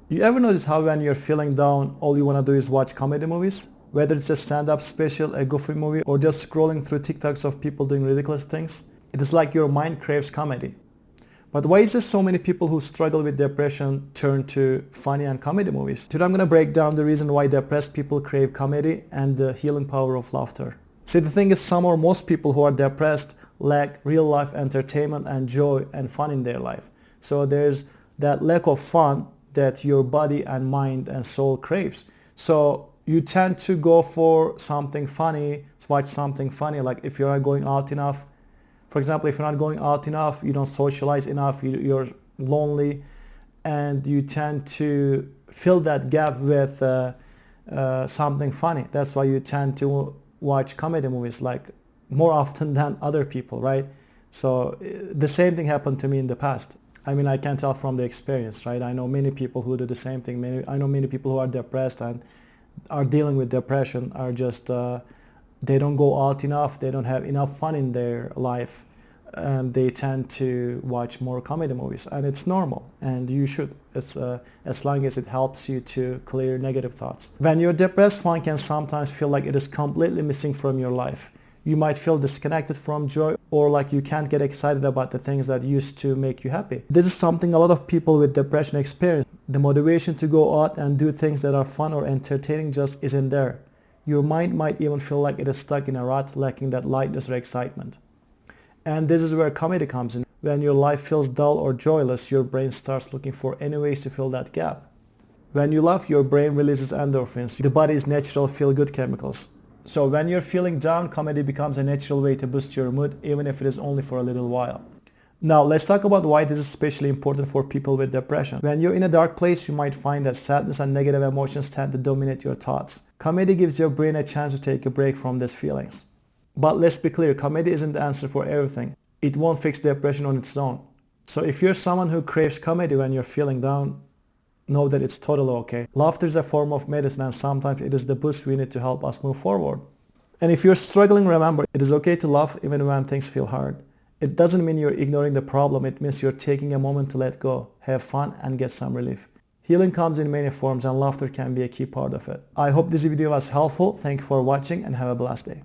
You ever notice how when you're feeling down, all you want to do is watch comedy movies? Whether it's a stand-up special, a goofy movie, or just scrolling through TikToks of people doing ridiculous things, it is like your mind craves comedy. But why is there so many people who struggle with depression turn to funny and comedy movies? Today I'm going to break down the reason why depressed people crave comedy and the healing power of laughter. See, the thing is, some or most people who are depressed lack real life entertainment and joy and fun in their life. So there's that lack of fun that your body and mind and soul craves. So you tend to go for something funny, watch something funny. Like if you're not going out enough, for example, if you're not going out enough, you don't socialize enough, you're lonely, and you tend to fill that gap with something funny. That's why you tend to watch comedy movies like more often than other people, right? So the same thing happened to me in the past. I mean, I can tell from the experience, right? I know many people who do the same thing. I know many people who are depressed and are dealing with depression are just, they don't go out enough. They don't have enough fun in their life. And they tend to watch more comedy movies. And it's normal. And you should, as long as it helps you to clear negative thoughts. When you're depressed, fun can sometimes feel like it is completely missing from your life. You might feel disconnected from joy, or like you can't get excited about the things that used to make you happy. This is something a lot of people with depression experience. The motivation to go out and do things that are fun or entertaining just isn't there. Your mind might even feel like it is stuck in a rut, lacking that lightness or excitement. And this is where comedy comes in. When your life feels dull or joyless, your brain starts looking for any ways to fill that gap. When you laugh, your brain releases endorphins, the body's natural feel-good chemicals. So when you're feeling down, comedy becomes a natural way to boost your mood, even if it is only for a little while. Now let's talk about why this is especially important for people with depression. When you're in a dark place, you might find that sadness and negative emotions tend to dominate your thoughts. Comedy gives your brain a chance to take a break from these feelings. But let's be clear, comedy isn't the answer for everything. It won't fix depression on its own. So if you're someone who craves comedy when you're feeling down, know that it's totally okay. Laughter is a form of medicine, and sometimes it is the boost we need to help us move forward. And if you're struggling, remember, it is okay to laugh even when things feel hard. It doesn't mean you're ignoring the problem. It means you're taking a moment to let go, have fun, and get some relief. Healing comes in many forms, and laughter can be a key part of it. I hope this video was helpful. Thank you for watching, and have a blessed day.